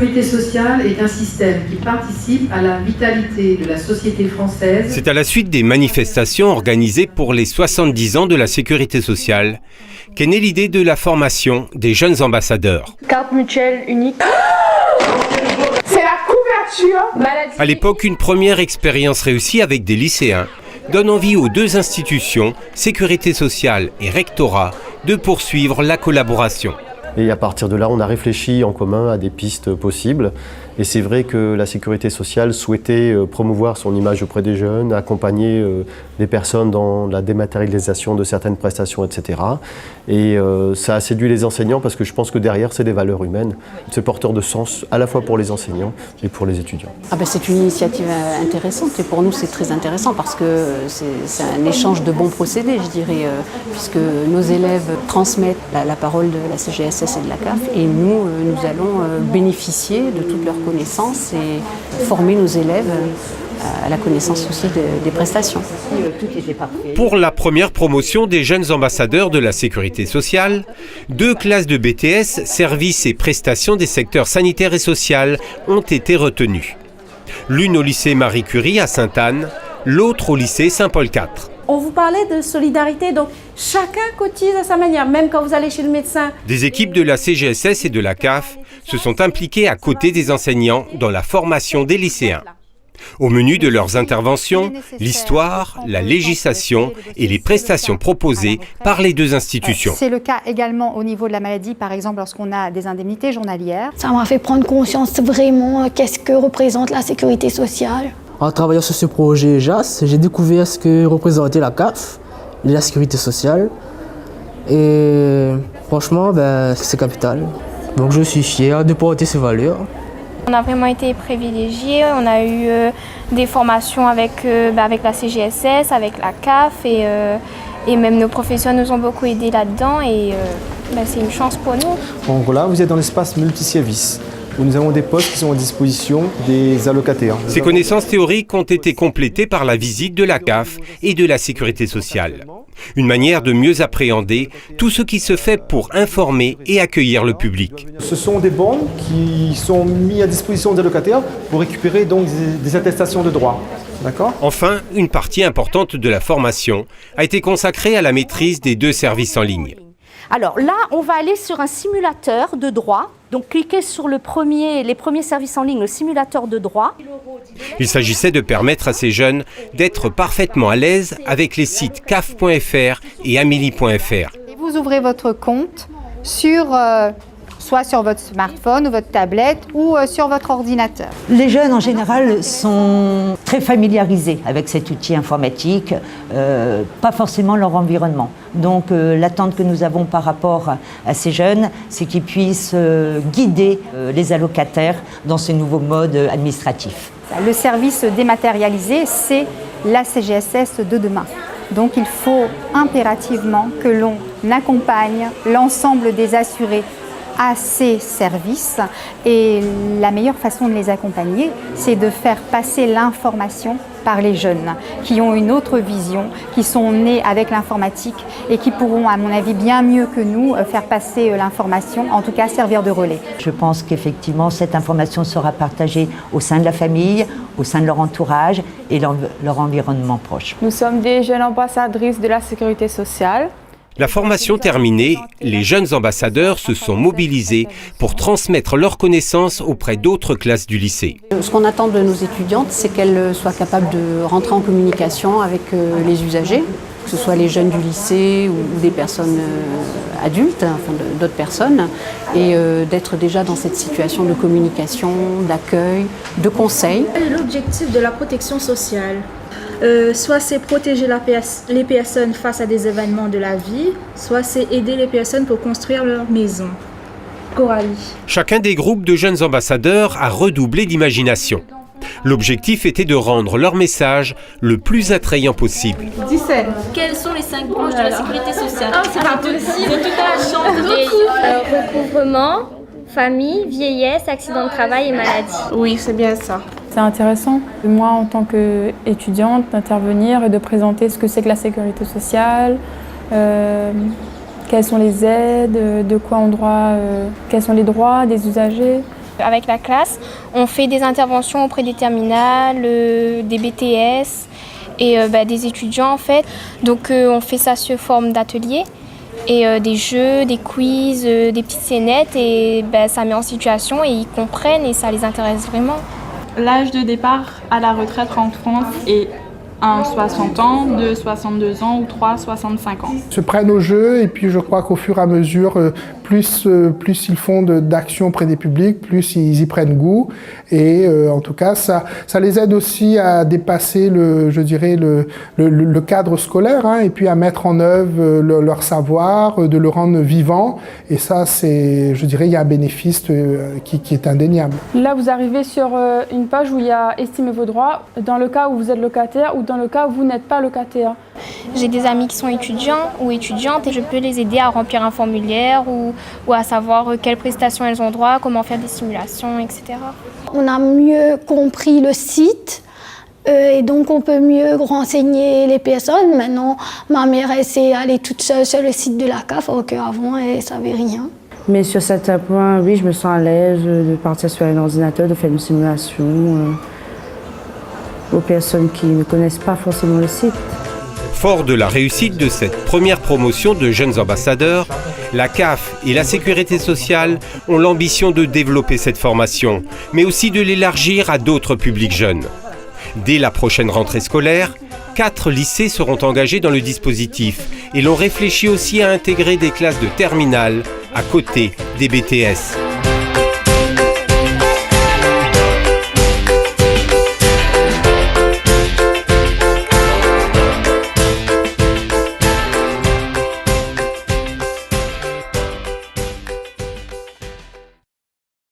sécurité sociale est un système qui participe à la vitalité de la société française. C'est à la suite des manifestations organisées pour les 70 ans de la sécurité sociale qu'est née l'idée de la formation des jeunes ambassadeurs. Carte mutuelle unique. C'est la couverture maladie. À l'époque, une première expérience réussie avec des lycéens donne envie aux deux institutions, sécurité sociale et rectorat, de poursuivre la collaboration. Et à partir de là, on a réfléchi en commun à des pistes possibles. Et c'est vrai que la sécurité sociale souhaitait promouvoir son image auprès des jeunes, accompagner les personnes dans la dématérialisation de certaines prestations, etc. Et ça a séduit les enseignants parce que je pense que derrière, c'est des valeurs humaines. C'est porteur de sens à la fois pour les enseignants et pour les étudiants. C'est une initiative intéressante et pour nous, c'est très intéressant parce que c'est un échange de bons procédés, je dirais, puisque nos élèves transmettent la parole de la CGSS et de la CAF et nous allons bénéficier de toutes leurs connaissances et former nos élèves à la connaissance aussi des prestations. Pour la première promotion des jeunes ambassadeurs de la sécurité sociale, 2 classes de BTS, services et prestations des secteurs sanitaire et social, ont été retenues. L'une au lycée Marie Curie à Sainte-Anne, l'autre au lycée Saint-Paul IV. On vous parlait de solidarité, donc chacun cotise à sa manière, même quand vous allez chez le médecin. Des équipes de la CGSS et de la CAF se sont impliquées à côté des enseignants dans la formation des lycéens. Au menu de leurs interventions, l'histoire, la législation et les prestations proposées par les deux institutions. C'est le cas également au niveau de la maladie, par exemple lorsqu'on a des indemnités journalières. Ça m'a fait prendre conscience vraiment qu'est-ce que représente la sécurité sociale. En travaillant sur ce projet JAS, j'ai découvert ce que représentait la CAF, la sécurité sociale. Et franchement, c'est capital. Donc je suis fier de porter ces valeurs. On a vraiment été privilégiés, on a eu des formations avec la CGSS, avec la CAF et même nos professeurs nous ont beaucoup aidés là-dedans et c'est une chance pour nous. Donc là, vous êtes dans l'espace multiservice où nous avons des postes qui sont à disposition des allocataires. Ces connaissances théoriques ont été complétées par la visite de la CAF et de la sécurité sociale. Une manière de mieux appréhender tout ce qui se fait pour informer et accueillir le public. Ce sont des bons qui sont mis à disposition des allocataires pour récupérer donc des attestations de droit. D'accord ? Enfin, une partie importante de la formation a été consacrée à la maîtrise des 2 services en ligne. Alors là, on va aller sur un simulateur de droit. Donc cliquez sur les premiers services en ligne, le simulateur de droit. Il s'agissait de permettre à ces jeunes d'être parfaitement à l'aise avec les sites caf.fr et amélie.fr. Vous ouvrez votre compte soit sur votre smartphone ou votre tablette ou sur votre ordinateur. Les jeunes en général sont très familiarisés avec cet outil informatique, pas forcément leur environnement. Donc l'attente que nous avons par rapport à ces jeunes, c'est qu'ils puissent guider les allocataires dans ce nouveau mode administratif. Le service dématérialisé, c'est la CGSS de demain. Donc il faut impérativement que l'on accompagne l'ensemble des assurés à ces services et la meilleure façon de les accompagner, c'est de faire passer l'information par les jeunes qui ont une autre vision, qui sont nés avec l'informatique et qui pourront, à mon avis, bien mieux que nous faire passer l'information, en tout cas servir de relais. Je pense qu'effectivement cette information sera partagée au sein de la famille, au sein de leur entourage et leur environnement proche. Nous sommes des jeunes ambassadrices de la sécurité sociale. La formation terminée, les jeunes ambassadeurs se sont mobilisés pour transmettre leurs connaissances auprès d'autres classes du lycée. Ce qu'on attend de nos étudiantes, c'est qu'elles soient capables de rentrer en communication avec les usagers, que ce soit les jeunes du lycée ou des personnes adultes, enfin d'autres personnes, et d'être déjà dans cette situation de communication, d'accueil, de conseil. L'objectif de la protection sociale, soit c'est protéger les personnes face à des événements de la vie, soit c'est aider les personnes pour construire leur maison. Coralie. Chacun des groupes de jeunes ambassadeurs a redoublé d'imagination. L'objectif était de rendre leur message le plus attrayant possible. 17. Quelles sont les 5 branches de la sécurité sociale? C'est pas possible, de toute la chance. Recouvrement, famille, vieillesse, accident de travail et maladie. Oui, c'est bien ça. C'est intéressant, moi en tant qu'étudiante, d'intervenir et de présenter ce que c'est que la sécurité sociale, quelles sont les aides, de quoi on droit, quels sont les droits des usagers. Avec la classe, on fait des interventions auprès des terminales, des BTS et des étudiants en fait. Donc on fait ça sous forme d'ateliers et des jeux, des quiz, des petites scénettes et ça met en situation et ils comprennent et ça les intéresse vraiment. L'âge de départ à la retraite en France est 1 60 ans, 2 62 ans ou 3 65 ans. Se prennent au jeu et puis je crois qu'au fur et à mesure, plus ils font d'actions auprès des publics, plus ils y prennent goût. Et en tout cas, ça les aide aussi à dépasser le cadre scolaire et puis à mettre en œuvre leur savoir, de le rendre vivant. Et ça, il y a un bénéfice qui est indéniable. Là, vous arrivez sur une page où il y a « Estimez vos droits » dans le cas où vous êtes locataire ou dans le cas où vous n'êtes pas locataire. J'ai des amis qui sont étudiants ou étudiantes et je peux les aider à remplir un formulaire ou à savoir quelles prestations elles ont droit, comment faire des simulations, etc. On a mieux compris le site et donc on peut mieux renseigner les personnes. Maintenant, ma mère essaie d'aller toute seule sur le site de la CAF, alors qu'avant, elle ne savait rien. Mais sur certains points, oui, je me sens à l'aise de partir sur un ordinateur, de faire une simulation aux personnes qui ne connaissent pas forcément le site. Fort de la réussite de cette première promotion de jeunes ambassadeurs, la CAF et la Sécurité sociale ont l'ambition de développer cette formation, mais aussi de l'élargir à d'autres publics jeunes. Dès la prochaine rentrée scolaire, 4 lycées seront engagés dans le dispositif et l'on réfléchit aussi à intégrer des classes de terminale à côté des BTS.